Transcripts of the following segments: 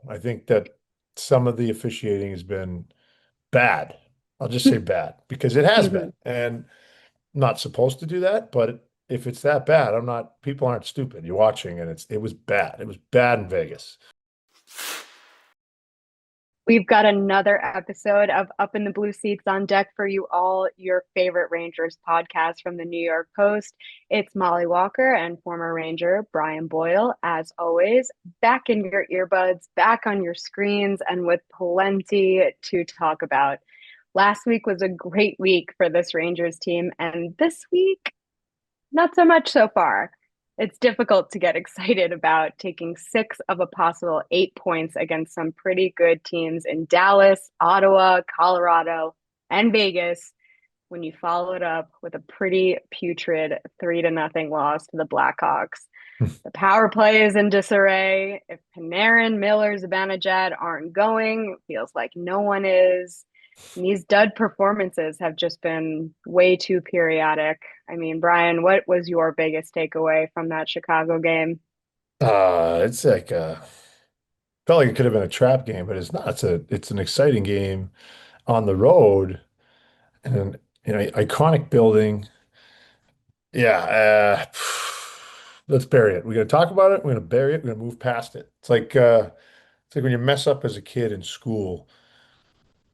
I think that some of the officiating has been bad. I'll just say bad because it has been. Mhm. And not supposed to do that, but if it's that bad, I'm not, people aren't stupid. You're watching and it was bad. It was bad in Vegas. We've got another episode of Up in the Blue Seats on deck for you all, your favorite Rangers podcast from the New York Post. It's Molly Walker and former Ranger Brian Boyle, as always, back in your earbuds, back on your screens, and with plenty to talk about. Last week was a great week for this Rangers team, and this week, not so much so far. It's difficult to get excited about taking six of a possible 8 points against some pretty good teams in Dallas, Ottawa, Colorado, and Vegas when you follow it up with a pretty putrid 3-0 loss to the Blackhawks. The power play is in disarray. If Panarin, Miller, Zibanejad aren't going, it feels like no one is. And these dud performances have just been way too periodic. I mean, Brian, what was your biggest takeaway from that Chicago game? It's like felt like it could have been a trap game, but it's not. It's an exciting game on the road and iconic building. Yeah, let's bury it. We're gonna talk about it. We're gonna bury it. We're gonna move past it. It's like when you mess up as a kid in school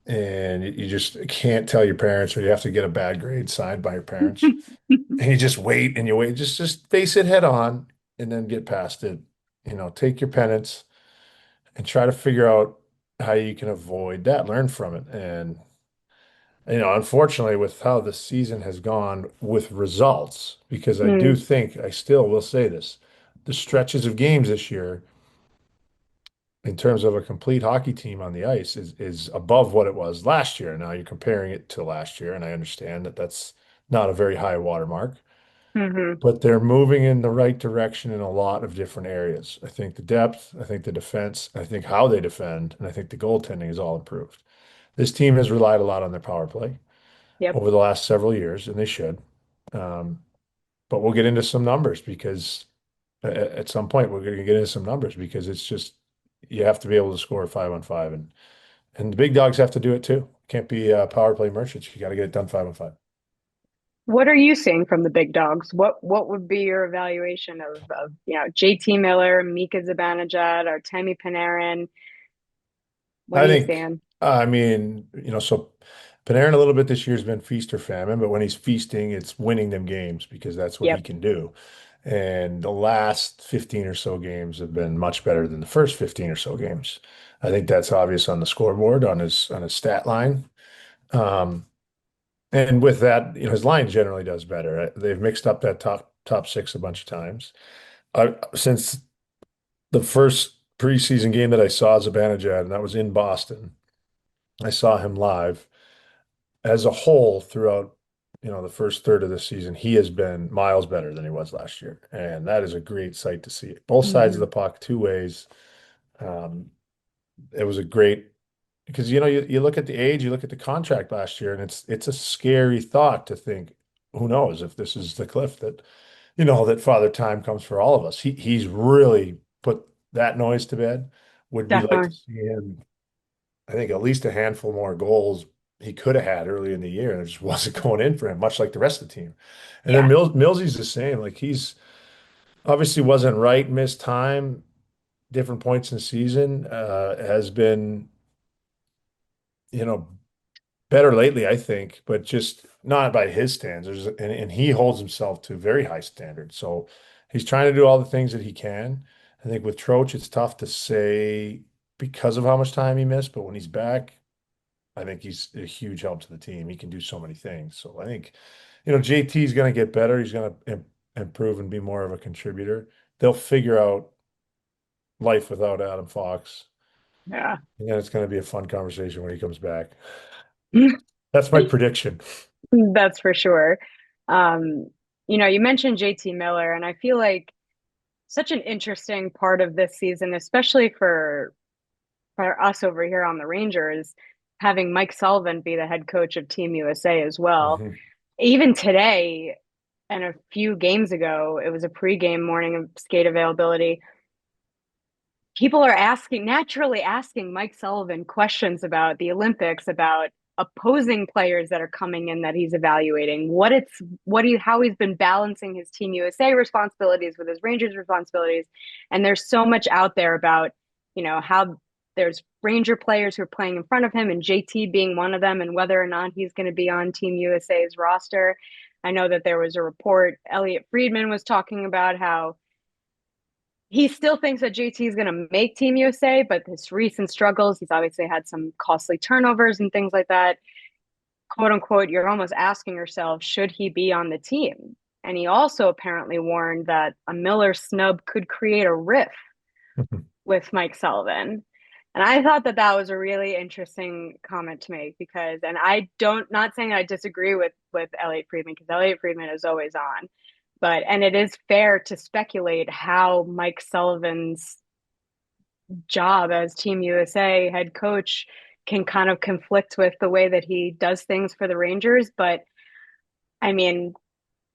and you just can't tell your parents, or you have to get a bad grade signed by your parents, and you just wait and you wait. Just face it head on, and then get past it. Take your penance and try to figure out how you can avoid that, learn from it. And unfortunately, with how the season has gone with results, because I do Mm, think, I still will say this, the stretches of games this year, in terms of a complete hockey team on the ice, is above what it was last year. Now you're comparing it to last year, and I understand that that's not a very high watermark, hmm. but they're moving in the right direction in a lot of different areas. I think the depth, I think the defense, I think how they defend, and I think the goaltending is all improved. This team has relied a lot on their power play Yep. over the last several years, and they should. Um, but we'll get into some numbers because at some point we're going to get into some numbers because it's just you have to be able to score 5-on-5, and the big dogs have to do it too. Can't be power play merchants. You got to get it done 5-on-5. What are you seeing from the big dogs? What would be your evaluation of JT Miller, Mika Zibanejad, or Artemi Panarin? What are I you think, seeing? I mean, so Panarin a little bit this year has been feast or famine, but when he's feasting, it's winning them games because that's what he Yep. can do. And the last 15 or so games have been much better than the first 15 or so games. I think that's obvious on the scoreboard, on his stat line. Um, and with that, his line generally does better. They've mixed up that top six a bunch of times. Since the first preseason game that I saw Zibanejad, and that was in Boston, I saw him live. As a whole, throughout, the first third of the season, he has been miles better than he was last year. And that is a great sight to see. Both sides of Hmm. the puck, two ways. Um, it was a great because you look at the age, you look at the contract last year, and it's a scary thought to think, who knows if this is the cliff that Father Time comes for all of us. He's really put that noise to bed. Would we like to Definitely. see him, I think, at least a handful more goals he could have had early in the year, and it just wasn't going in for him, much like the rest of the team. And then Yeah. Millsy's the same. Like he's obviously wasn't right, missed time, different points in the season, has been, you know, better lately, I think, but just not by his standards. And he holds himself to very high standards. So he's trying to do all the things that he can. I think with Troach, it's tough to say because of how much time he missed, but when he's back, I think he's a huge help to the team. He can do so many things. So I think, JT is going to get better. He's going to improve and be more of a contributor. They'll figure out life without Adam Fox. Yeah. And then it's going to be a fun conversation when he comes back. That's my prediction. That's for sure. Um, you mentioned JT Miller, and I feel like such an interesting part of this season, especially for us over here on the Rangers, having Mike Sullivan be the head coach of Team USA as well. Mhm. Even today and a few games ago, it was a pregame morning of skate availability. people are naturally asking Mike Sullivan questions about the Olympics, about opposing players that are coming in that he's evaluating, how he's been balancing his Team USA responsibilities with his Rangers responsibilities. And there's so much out there about, how there's Ranger players who are playing in front of him and JT being one of them, and whether or not he's going to be on Team USA's roster. I know that there was a report, Elliot Friedman was talking about how he still thinks that JT is going to make Team USA, but his recent struggles, he's obviously had some costly turnovers and things like that. "Quote unquote," you're almost asking yourself, should he be on the team? And he also apparently warned that a Miller snub could create a rift with Mike Sullivan. And I thought that that was a really interesting comment to make because, and I don't, not saying I disagree with Elliot Friedman, because Elliot Friedman is always on, but, and it is fair to speculate how Mike Sullivan's job as Team USA head coach can kind of conflict with the way that he does things for the Rangers. But I mean,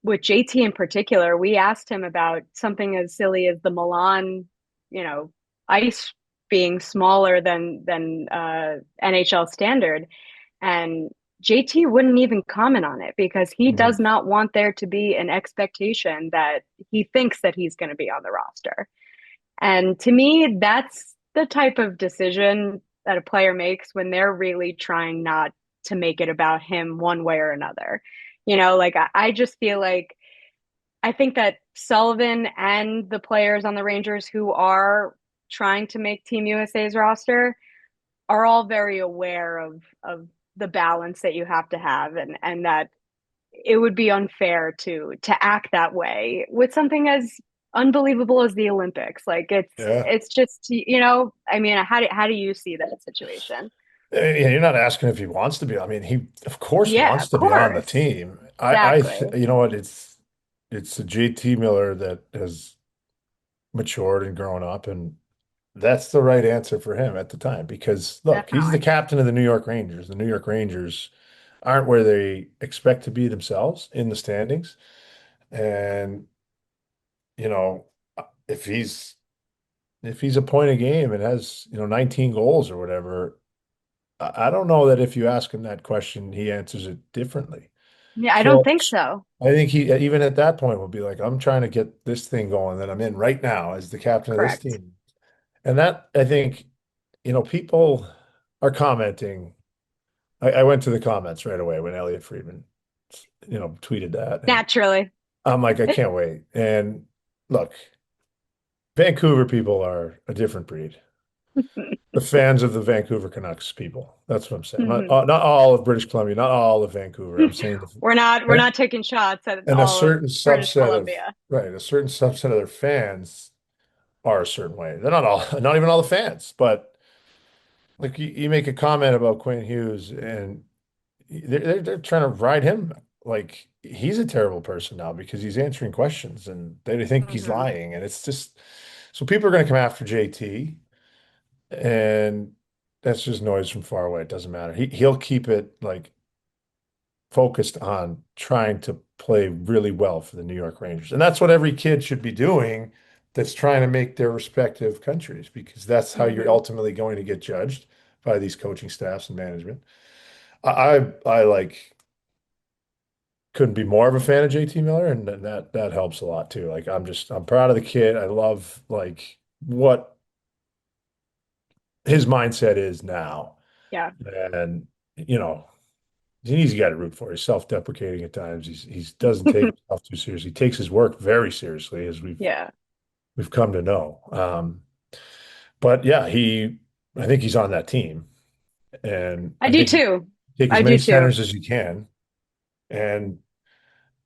with JT in particular, we asked him about something as silly as the Milan, ice being smaller than NHL standard, and JT wouldn't even comment on it because he Mhm. does not want there to be an expectation that he thinks that he's going to be on the roster. And to me, that's the type of decision that a player makes when they're really trying not to make it about him one way or another. Like I just feel like I think that Sullivan and the players on the Rangers who are trying to make Team USA's roster are all very aware of the balance that you have and that it would be unfair to act that way with something as unbelievable as the Olympics. Like Yeah. it's just I mean, how do you see that situation? Yeah, you're not asking if he wants to be. I mean, he of course Yeah, wants of to be on the course. team. Exactly. You know what? It's a JT Miller that has matured and grown up, and that's the right answer for him at the time. Because look, he's the Definitely. captain of the New York Rangers. The New York Rangers aren't where they expect to be themselves in the standings. And, you know, if he's a point a game and has, 19 goals or whatever, I don't know that if you ask him that question, he answers it differently. Yeah, I don't So think so. I think he, even at that point, will be like, I'm trying to get this thing going that I'm in right now as the captain of this Correct. team. And that, I think, people are commenting. I went to the comments right away when Elliot Friedman, tweeted that. And Naturally. I'm like, I can't wait. And look, Vancouver people are a different breed. The fans of the Vancouver Canucks people. That's what I'm saying. Not, Mhm. not all of British Columbia, not all of Vancouver. I'm saying We're not taking shots at and a all of certain British subset of Columbia. right, a certain subset of their fans are a certain way. They're not all, not even all the fans, but like you make a comment about Quinn Hughes, and they're trying to ride him like he's a terrible person now because he's answering questions and they think he's Hmm. lying, and it's just so people are going to come after JT, and that's just noise from far away. It doesn't matter. He'll keep it like focused on trying to play really well for the New York Rangers. And that's what every kid should be doing that's trying to make their respective countries, because that's how you're Hmm. ultimately going to get judged by these coaching staffs and management. I like couldn't be more of a fan of JT Miller, and that helps a lot too. Like I'm proud of the kid. I love like what his mindset is now. Yeah. And you know, he's an easy guy to root for. He's self-deprecating at times. He doesn't take himself too seriously. He takes his work very seriously, as Yeah. we've come to know. But yeah, I think he's on that team, and I I do think you too. take as I many do too. centers as you can. And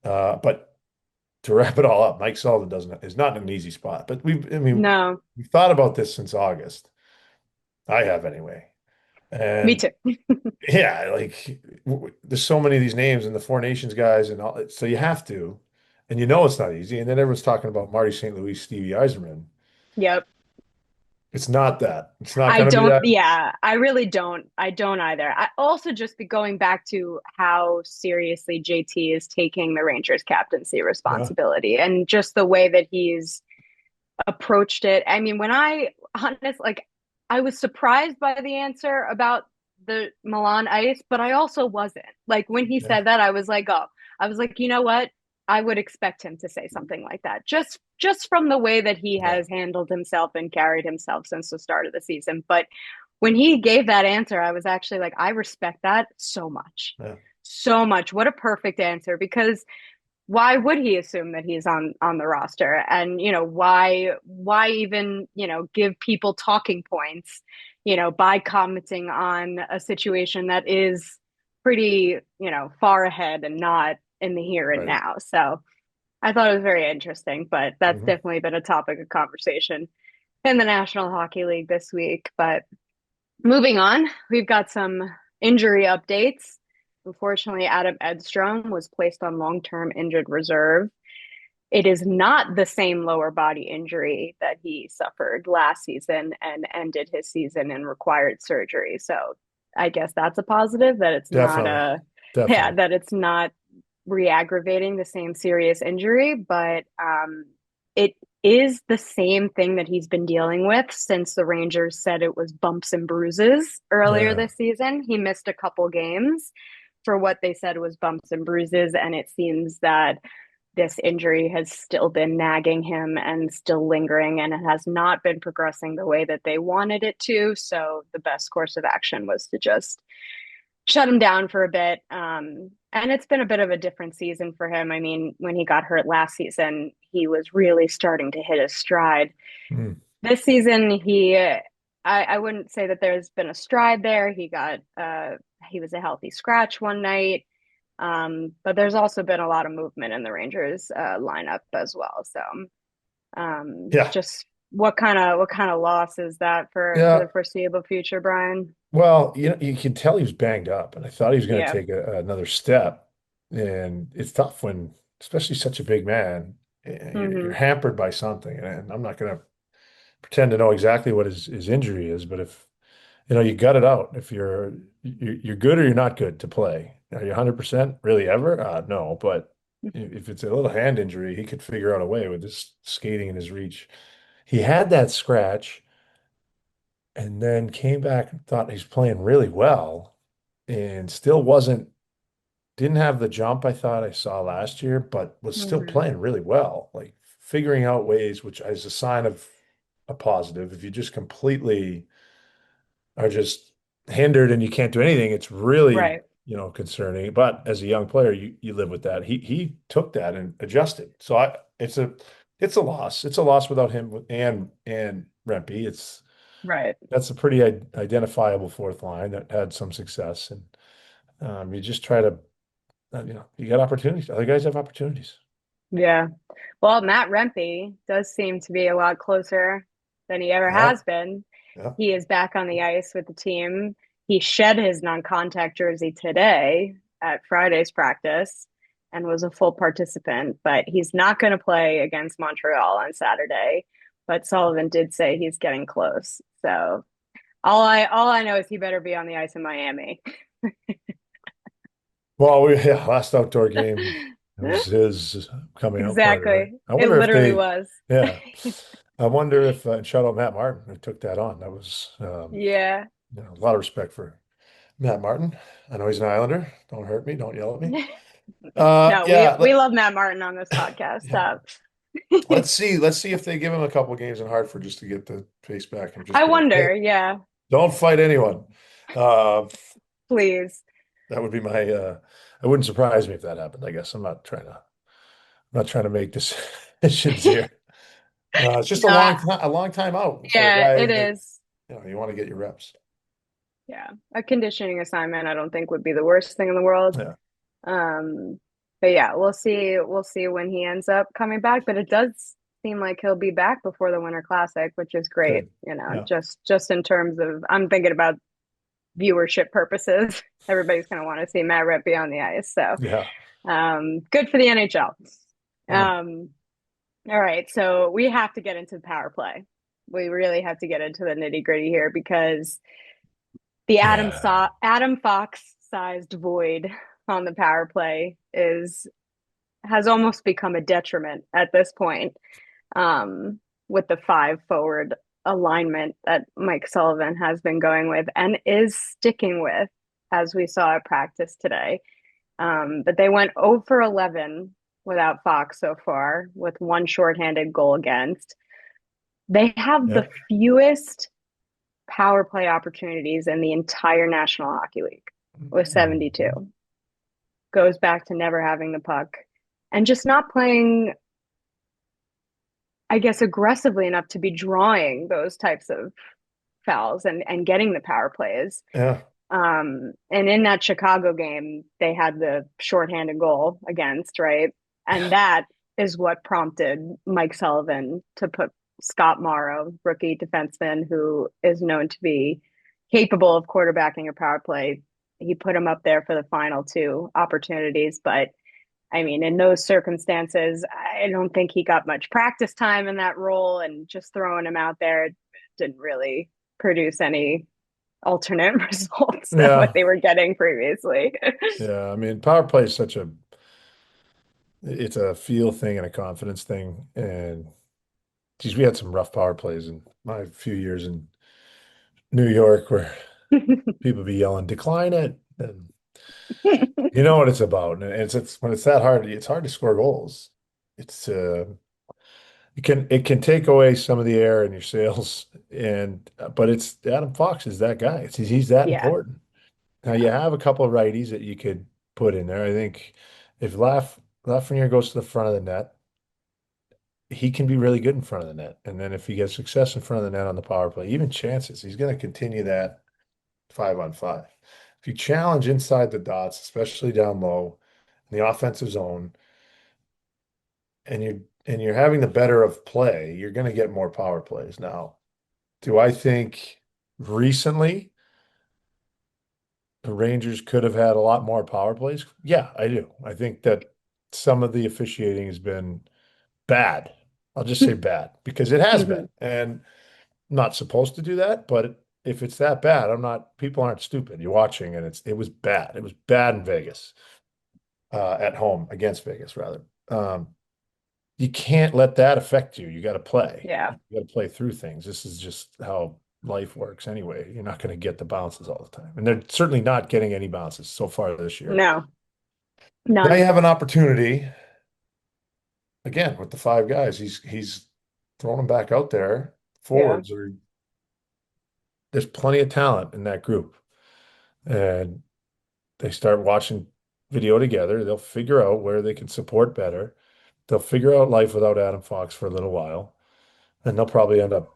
but to wrap it all up, Mike Sullivan doesn't is not in an easy spot. But I mean, No, we've thought about this since August. I have anyway. me And too. yeah, like there's so many of these names and the Four Nations guys and all, so you have to, and it's not easy. And then everyone's talking about Marty St. Louis, Stevie Yzerman. Yep. It's not that. It's not I going to be don't, that. yeah, I really don't. I don't either. I also just be going back to how seriously JT is taking the Rangers captaincy Yeah. responsibility and just the way that he's approached it. I mean, when I honest, like I was surprised by the answer about the Milan ice, but I also wasn't. Like when he Yeah, said that, I was like, oh, I was like, you know what? I would expect him to say something like that. Just from the way that he yeah, has handled himself and carried himself since the start of the season. But when he gave that answer, I was actually like, I respect that so much. yeah, So much. What a perfect answer because why would he assume that he's on the roster, and why even give people talking points by commenting on a situation that is pretty far ahead and not in the here and right. now. So I thought it was very interesting, but that's Hmm. definitely been a topic of conversation in the National Hockey League this week. But moving on, we've got some injury updates. Unfortunately, Adam Edstrom was placed on long-term injured reserve. It is not the same lower body injury that he suffered last season and ended his season and required surgery. So I guess that's a positive that it's not Definitely, a yeah, definitely. that it's not re-aggravating the same serious injury, but it is the same thing that he's been dealing with since the Rangers said it was bumps and bruises earlier Yeah, this season. He missed a couple games for what they said was bumps and bruises, and it seems that this injury has still been nagging him and still lingering, and it has not been progressing the way that they wanted it to. So the best course of action was to just shut him down for a bit. And it's been a bit of a different season for him. I mean, when he got hurt last season, he was really starting to hit his stride. mm, This season, I wouldn't say that there's been a stride there. He was a healthy scratch one night. But there's also been a lot of movement in the Rangers lineup as well. So yeah, just what kind of loss is that for yeah. the foreseeable future, Brian? Well, you can tell he was banged up, and I thought he was going to Yeah. take another step. And it's tough when, especially such a big man, you're Hmm. hampered by something. And I'm not going to pretend to know exactly what his injury is, but if you gut it out. If you're good or you're not good to play. Are you 100% really ever? No, but if it's a little hand injury, he could figure out a way with his skating and his reach. He had that scratch and then came back and thought he's playing really well and still didn't have the jump I thought I saw last year, but was still Hmm. playing really well, like figuring out ways, which is a sign of a positive. If you just completely are just hindered and you can't do anything, it's really, Right. concerning. But as a young player, you live with that. He took that and adjusted. So it's a loss. It's a loss without him and Rempe. Right. That's a pretty identifiable fourth line that had some success. And you just try to, you got opportunities. Other guys have opportunities. Yeah. Well, Matt Rempe does seem to be a lot closer than he ever Yeah, has been. yeah. He is back on the ice with the team. He shed his non-contact jersey today at Friday's practice and was a full participant, but he's not going to play against Montreal on Saturday. But Sullivan did say he's getting close. So all I know is he better be on the ice in Miami. Well, yeah, last outdoor game, it was his coming out party, right? Exactly. I It wonder if literally they, was. yeah. I wonder if, shout out Matt Martin who took that on. That was, Yeah. a lot of respect for Matt Martin. I know he's an Islander. Don't hurt me. Don't yell at me. No, we Yeah, we love Matt Martin on this podcast. yeah. Stop. Let's see if they give him a couple games in Hartford just to get the pace back and just I be like, hey, wonder, yeah, don't fight anyone. Uh, please. that would be my. It wouldn't surprise me if that happened. I guess I'm not trying to make decisions here. It's just No, a long time out for a yeah, guy it that is. you want to get your reps. Yeah, a conditioning assignment I don't think would be the worst thing in the world. Yeah, Um, but yeah, we'll see. We'll see when he ends up coming back. But it does seem like he'll be back before the Winter Classic, which is great. good. Yeah, Just in terms of I'm thinking about viewership purposes. Everybody's going to want to see Matt Rippey on the ice. So yeah. good for the NHL. Mm. Um, all right, so we have to get into the power play. We really have to get into the nitty gritty here because the Yeah. Adam Fox sized void on the power play is has almost become a detriment at this point. Um, with the five forward alignment that Mike Sullivan has been going with and is sticking with, as we saw at practice today. But they went 0 for 11 without Fox so far, with one shorthanded goal against. They have Yeah. the fewest power play opportunities in the entire National Hockey League with 72. Mhm. Goes back to never having the puck and just not playing, I guess, aggressively enough to be drawing those types of fouls and getting the power plays. Yeah. And in that Chicago game, they had the shorthanded goal against, right? And that is what prompted Mike Sullivan to put Scott Morrow, rookie defenseman who is known to be capable of quarterbacking a power play. He put him up there for the final two opportunities. But I mean, in those circumstances, I don't think he got much practice time in that role, and just throwing him out there didn't really produce any alternate results than what Yeah. they were getting previously. Yeah. I mean, power play is such a it's a feel thing and a confidence thing. And geez, we had some rough power plays in my few years in New York where people be yelling, decline it. And you know what it's about. And it's when it's that hard, it's hard to score goals. It's it can take away some of the air in your sails. And but it's Adam Fox is that guy. He's that Yeah, important. Now you yeah, have a couple of righties that you could put in there. I think if Lafreniere goes to the front of the net, he can be really good in front of the net. And then if he gets success in front of the net on the power play, even chances, he's going to continue that 5-on-5. If you challenge inside the dots, especially down low in the offensive zone, and you're having the better of play, you're going to get more power plays. Now, do I think recently the Rangers could have had a lot more power plays? Yeah, I do. I think that some of the officiating has been bad. I'll just say bad because it has hmm been. And I'm not supposed to do that, but if it's that bad, people aren't stupid. You're watching and it was bad. It was bad in Vegas, at home against Vegas rather. You can't let that affect you. You got to play. yeah, You got to play through things. This is just how life works anyway. You're not going to get the bounces all the time. And they're certainly not getting any bounces so far this year. no, Now you none. have an opportunity again with the five guys. He's throwing them back out there. Yeah, Forwards are there's plenty of talent in that group. And they start watching video together. They'll figure out where they can support better. They'll figure out life without Adam Fox for a little while. And they'll probably end up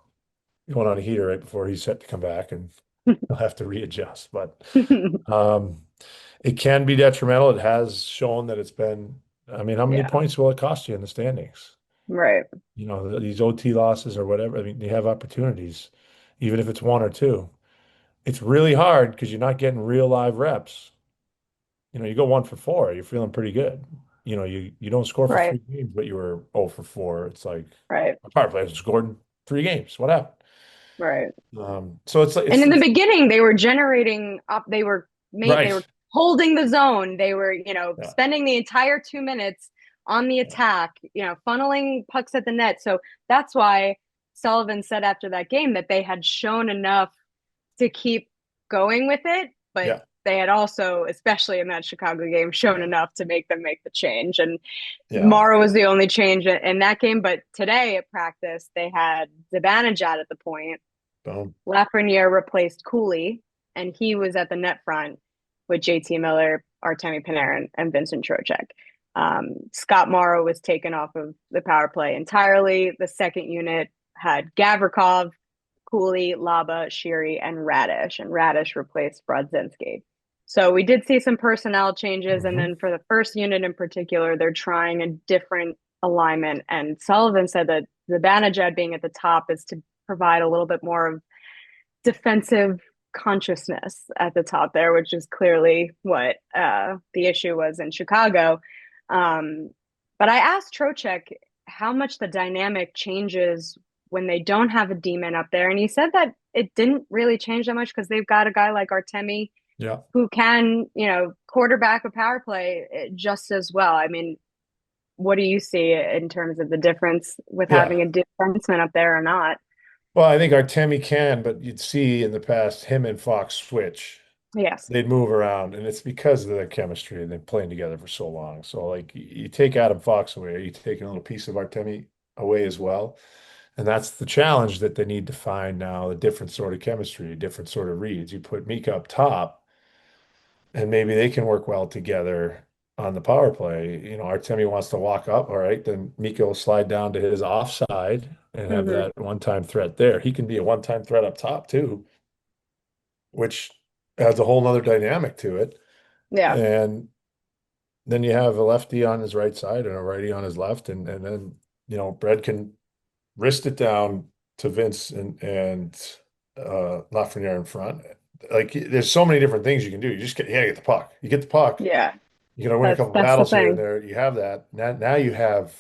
going on a heater right before he's set to come back and they'll have to readjust. But um, it can be detrimental. It has shown that it's been, I mean, how many yeah, points will it cost you in the standings? right, You know, these OT losses or whatever. I mean, you have opportunities, even if it's one or two. It's really hard because you're not getting real live reps. You know, you go 1 for 4, you're feeling pretty good. You know, you don't score for right, 3 games, but you were 0 for 4. It's like right, a power play hasn't scored in 3 games. What happened? right. So it's like And in the it's beginning, they were generating up. They were right. holding the zone. They were, Yeah. spending the entire 2 minutes on the Yeah. attack, funneling pucks at the net. So that's why Sullivan said after that game that they had shown enough to keep going with it, but Yeah. they had also, especially in that Chicago game, shown Yeah. enough to make them make the change. And Yeah. Morrow was the only change in that game. But today at practice, they had Zibanejad at the point. Boom. Lafreniere replaced Cooley, and he was at the net front with JT Miller, Artemi Panarin, and Vincent Trocheck. Scott Morrow was taken off of the power play entirely. The second unit had Gavrikov, Cooley, Laba, Shiri, and Radish replaced Brodzinski. So we did see some personnel changes, and Hmm. then for the first unit in particular, they're trying a different alignment. And Sullivan said that the Zibanejad being at the top is to provide a little bit more of defensive consciousness at the top there, which is clearly what the issue was in Chicago. Um, but I asked Trocheck how much the dynamic changes when they don't have a demon up there, and he said that it didn't really change that much because they've got a guy like Artemi Yeah. who can, quarterback a power play just as well. I mean, what do you see in terms of the difference with Yeah. having a defenseman up there or not? Well, I think Artemi can, but you'd see in the past him and Fox switch. Yes. They'd move around, and it's because of their chemistry and they've playing together for so long. So, like, you take Adam Fox away, you take a little piece of Artemi away as well. And that's the challenge that they need to find now, a different sort of chemistry, different sort of reads. You put Mika up top, and maybe they can work well together on the power play. Artemi wants to walk up, all right, then Mika will slide down to his offside and have Hmm. that one-time threat there. He can be a one-time threat up top too, which adds a whole nother dynamic to it. Yeah. And then you have a lefty on his right side and a righty on his left, and then Brad can wrist it down to Vince and Lafreniere in front. Like there's so many different things you can do. You gotta get the puck. You get the puck. Yeah. You're gonna win a That's couple that's the battles here and thing. there. You have that. Now you have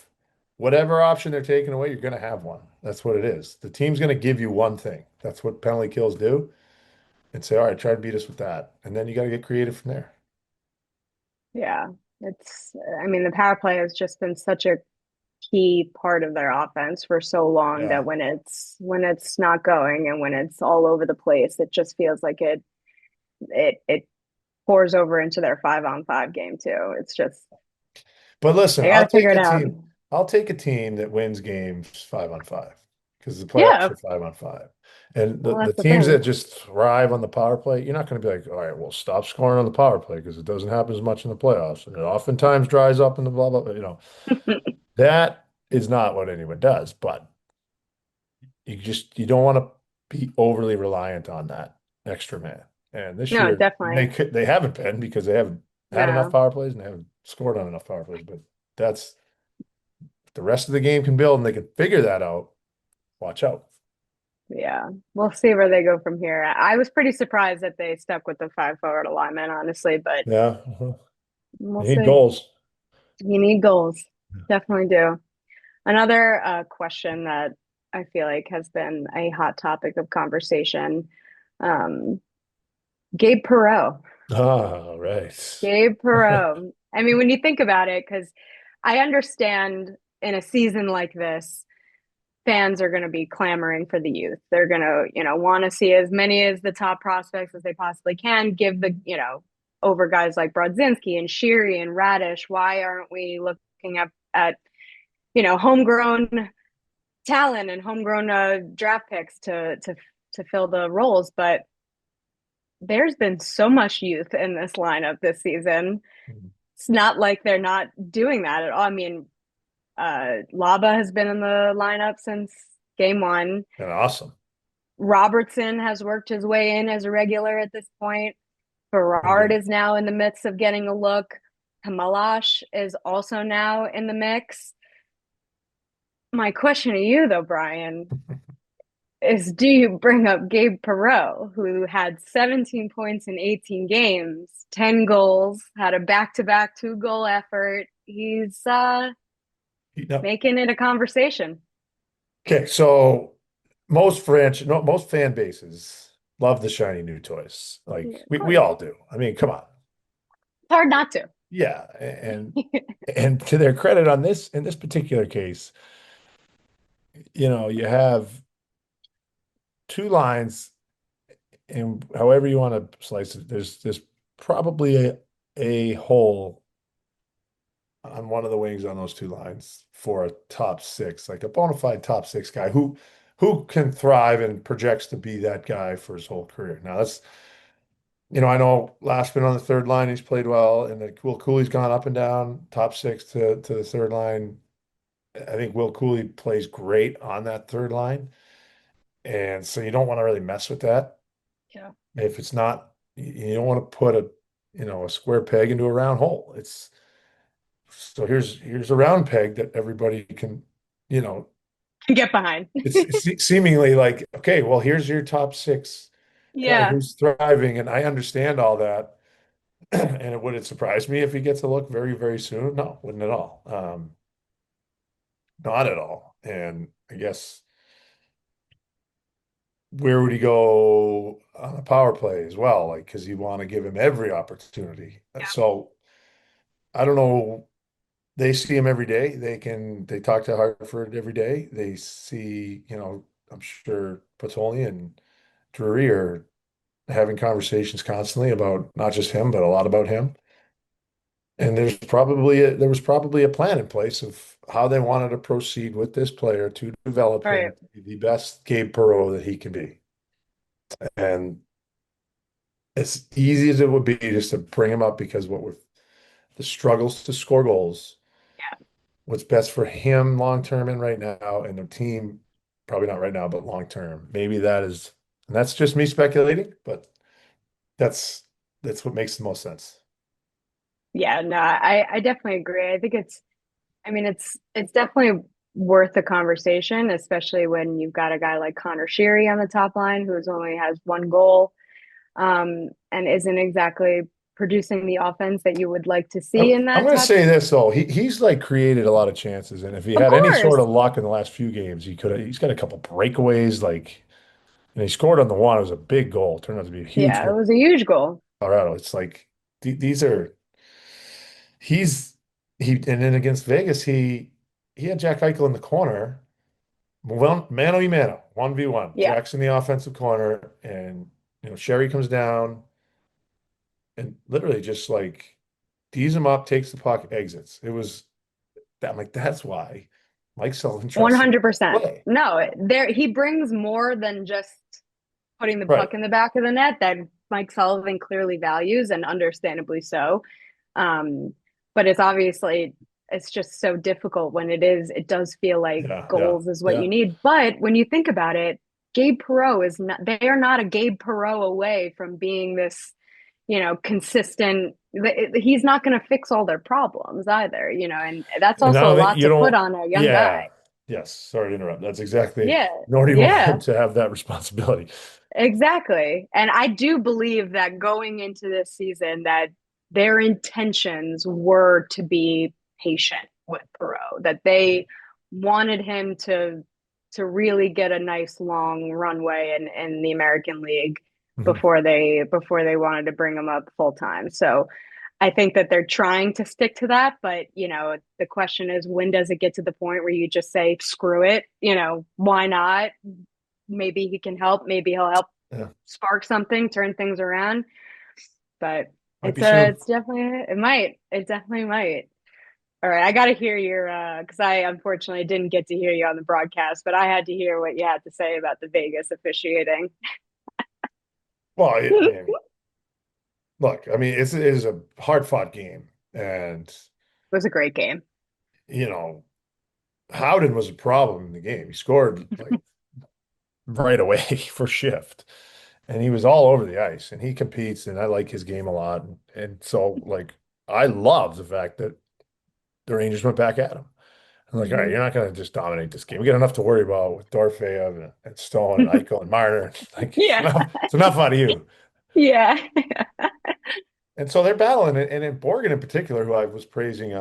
whatever option they're taking away, you're gonna have one. That's what it is. The team's gonna give you one thing. That's what penalty kills do. And say, all right, try to beat us with that. And then you gotta get creative from there. Yeah. It's I mean the power play has just been such a key part of their offense for so long that Yeah. when it's not going and when it's all over the place, it just feels like it pours over into their 5-on-5 game too. It's just But listen, they got to figure it out. I'll take a team that wins games 5-on-5 because the Yeah, playoffs are 5-on-5. And the, well, the that's the teams that thing. just thrive on the power play, you're not going to be like, all right, well, stop scoring on the power play because it doesn't happen as much in the playoffs. And it oftentimes dries up in the blah, blah, blah. That is not what anyone does, but you don't want to be overly reliant on that extra man. And this No, year definitely. they haven't been because they haven't had enough No. power plays and they haven't scored on enough power plays. But that's the rest of the game can build and they can figure that out. Watch out. Yeah. We'll see where they go from here. I was pretty surprised that they stuck with the five forward alignment, honestly, but Yeah. we'll You need see. goals. You need goals. Definitely do. Another question that I feel like has been a hot topic of conversation. Um, Gabe Perreault. Ah, right. Gabe Perreault. I mean, when you think about it, because I understand in a season like this, fans are going to be clamoring for the youth. They're going to, want to see as many as the top prospects as they possibly can, give over guys like Brodzinski and Sheary and Radish. Why aren't we looking at homegrown talent and homegrown draft picks to fill the roles? But there's been so much youth in this lineup this season. It's not like they're not doing that at all. I mean, Laba has been in the lineup since game one. And awesome. Robertson has worked his way in as a regular at this point. And Berard is now in the midst of getting a look. Kamalash is also now in the mix. My question to you, though, Brian, is do you bring up Gabe Perreault, who had 17 points in 18 games, 10 goals, had a back-to-back two-goal effort? He's no. making it a conversation. Okay, so most fan bases love the shiny new toys. Yeah, Like of we course. all do. I mean, come on. It's hard not to. Yeah, and to their credit on this in this particular case, you have two lines, and however you want to slice it, there's probably a hole on one of the wings on those two lines for a top six, like a bona fide top six guy who can thrive and projects to be that guy for his whole career. Now I know Lashman on the third line, he's played well, and Will Cooley's gone up and down, top six to the third line. I think Will Cooley plays great on that third line. And so you don't want to really mess with that. Yeah. If it's not, you don't want to put a square peg into a round hole. So here's a round peg that everybody can, you know, Get behind. it's seemingly like, okay, well, here's your top six guy Yeah. who's thriving. And I understand all that. And would it surprise me if he gets a look very, very soon? No, wouldn't at all. Not at all. And I guess where would he go on a power play as well? Like, because you want to give him every opportunity. So I don't know. They see him every day. They talk to Hartford every day. They see, I'm sure Patoli and Drury are having conversations constantly about not just him, but a lot about him. And there was probably a plan in place of how they wanted to proceed with this player to develop Right. him to be the best Gabe Perreault that he can be. And as easy as it would be just to bring him up because what with the struggles to score goals, what's best for him long term and right now, and the team, probably not right now, but long term. Maybe that is, and that's just me speculating, but that's that's what makes the most sense. Yeah, no, I definitely agree. I think I mean, it's definitely worth a conversation, especially when you've got a guy like Connor Sheary on the top line who's only has one goal, and isn't exactly producing the offense that you would like to see in I'm that going to top. say this though. He's like created a lot of chances, and if he Of had any sort course. of luck in the last few games, he could have. He's got a couple breakaways, like, and he scored on the one. It was a big goal. Turned out to be a huge Yeah, it goal. was a huge goal. Colorado. It's like these are he's he and then against Vegas, he had Jack Eichel in the corner, one mano y mano, 1v1. Yeah. Jack's in the offensive corner, and Sherry comes down and literally just like tees him up, takes the puck, exits. It was I'm like, that's why Mike Sullivan trusts him to 100%. play. No, there he brings more than just putting the Right. puck in the back of the net that Mike Sullivan clearly values and understandably so. Um, but it's just so difficult when it does feel like Yeah, yeah, goals is what you yeah. need. But when you think about it, Gabe Perreault is not, they are not a Gabe Perreault away from being this, consistent. He's not going to fix all their problems either, and that's And I also a don't think lot you to put don't, on a young guy. yeah, yes, sorry to interrupt. That's exactly, Yeah. nor do you want him Yeah. to have that responsibility. Exactly. And I do believe that going into this season that their intentions were to be patient with Perot, that they wanted him to really get a nice long runway in the American League Mhm. before they wanted to bring him up full time. So I think that they're trying to stick to that, but the question is when does it get to the point where you just say screw it, why not? Maybe he can help. Maybe he'll help Yeah, spark something, turn things around. But might be soon. it's definitely it definitely might. All right, I got to hear your because I unfortunately didn't get to hear you on the broadcast, but I had to hear what you had to say about the Vegas officiating. Well, I mean, look, I mean, it is a hard-fought game, and It was a great game. you know, Howden was a problem in the game. He scored like right away for shift, and he was all over the ice, and he competes, and I like his game a lot, and so like I love the fact that the Rangers went back at him. I'm like, all right, Mhm. you're not going to just dominate this game. We got enough to worry about with Dorfeyev and Stone and Eichel and Marner. Like, Yeah, it's enough out of you. yeah, And so they're battling, and in Borgen in particular, who I was praising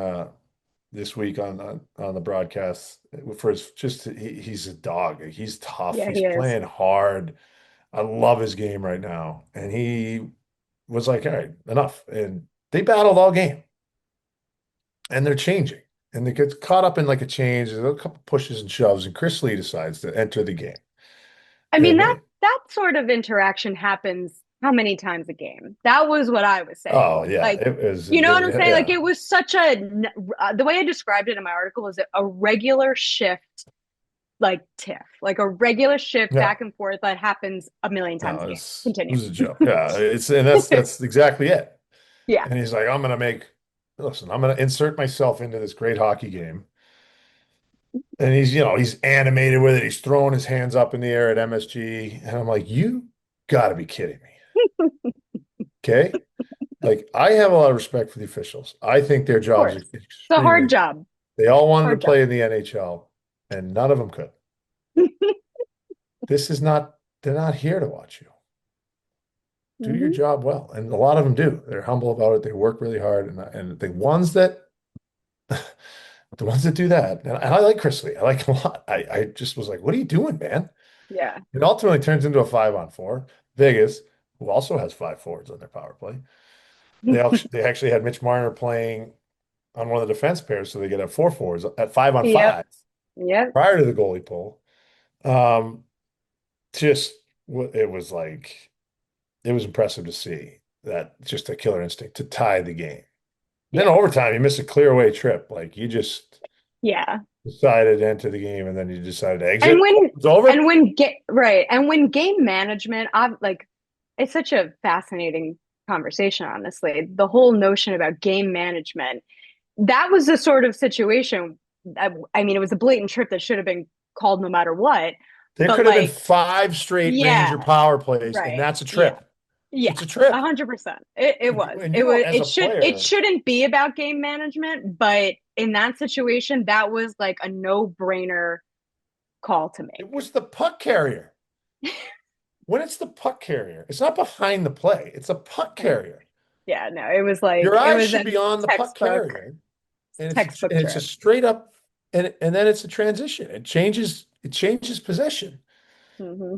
this week on the broadcast for his he's a dog. He's tough. yeah. He's He is. playing hard. I love his game right now. And he was like, all right, enough. And they battled all game, and they're changing. And they get caught up in like a change. There's a couple pushes and shoves, and Chris Lee decides to enter the game. I mean And that sort of interaction happens how many times a game? That was what I was oh saying. yeah, Like, it was you know what I'm saying? Like, yeah, it was such the way I described it in my article was a regular shift, like tiff, like a regular shift yeah. back and forth that happens a million No, times a game. it Continue. was a joke. Yeah, it's and that's exactly it. Yeah. And he's like, listen, I'm gonna insert myself into this great hockey game. And he's animated with it. He's throwing his hands up in the air at MSG. And I'm like, you gotta be kidding me. Okay. Like, I have a lot of respect for the officials. I think their Of jobs course. are It's a hard extremely, job. they all wanted to Hard job. play in the NHL, and none of them could. This is not, they're not here to watch you. Do your Hmm. job well. And a lot of them do. They're humble about it. They work really hard. And the ones that do that, and I like Chris Lee. I like him a lot. I just was like, what are you doing, man? Yeah. It ultimately turns into a 5-on-4. Vegas, who also has five forwards on their power play. They actually had Mitch Marner playing on one of the defense pairs, so they get a four forwards at 5-on-5 Yep. Yep. prior to the goalie pull. Um, just it was like it was impressive to see that just a killer instinct to tie the game. Then Yeah. overtime, you miss a clear away trip. Like you just Yeah. decided to enter the game and then you decided to And exit. when It's over. and when get right and when game management, I'm like it's such a fascinating conversation, honestly. The whole notion about game management, that was the sort of situation. I mean, it was a blatant trip that should have been called no matter what. There But could have been like, five straight yeah, Ranger power plays, and right, that's a yeah, trip. yeah, It's a trip. 100%. It was. And It you don't, was. as a It player, shouldn't be about game management, but in that situation, that was like a no-brainer call to it make. was the puck carrier. When it's the puck carrier, it's not behind the play. It's a puck Right. carrier. Yeah, no, it was like Your it eyes was a should be on the puck textbook carrier, and textbook it's a trip. straight up, and then it's a transition. It changes possession. Hmm.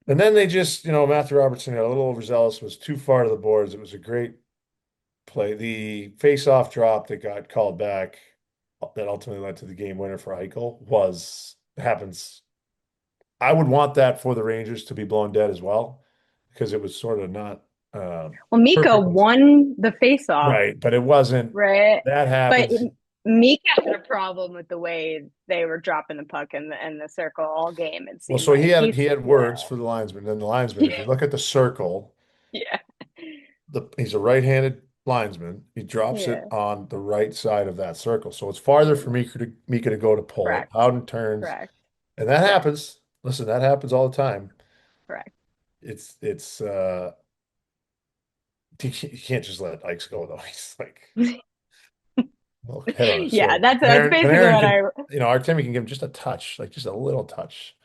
And then they just, Matthew Robertson got a little overzealous, was too far to the boards. It was a great play. The face-off drop that got called back that ultimately led to the game winner for Eichel happens. I would want that for the Rangers to be blown dead as well, because it was sort of not Well, Mika perfect. won the face-off, Right, but it wasn't. right? That But happens. Mika had a problem with the way they were dropping the puck in the circle all game. It Well, seemed so he like had he's he had yeah, words for the linesman. Then the linesman, if you look at the circle, yeah, he's a right-handed linesman. He drops it yeah, on the right side of that circle. So it's farther for Mika to go to pull it. correct, Howden turns, correct, and that correct, happens. Listen, that happens all the time. correct. It's you can't just let Ikes go though. He's like, well, head on his Yeah, shoulder. that's basically Panarin what can, I Artemi can give him just a touch, like just a little touch.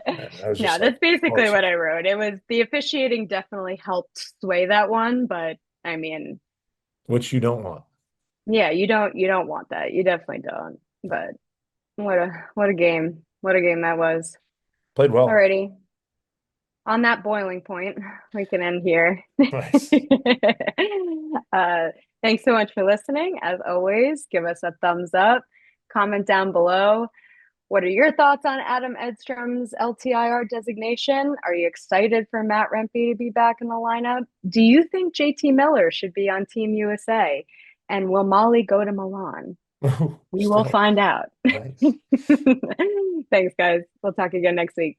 And I was no, just like, that's basically torture, what I wrote. It was the officiating definitely helped sway that one, but I mean, which you don't want. yeah, you don't want that. You definitely don't. But what a game. What a game that was. Played well. Alrighty. On that boiling point, we can end here. Nice. uh, thanks so much for listening. As always, give us a thumbs up, comment down below. What are your thoughts on Adam Edstrom's LTIR designation? Are you excited for Matt Rempe to be back in the lineup? Do you think JT Miller should be on Team USA? And will Mollie go to Milan? We will Still find out. nice. Thanks, guys. We'll talk again next week.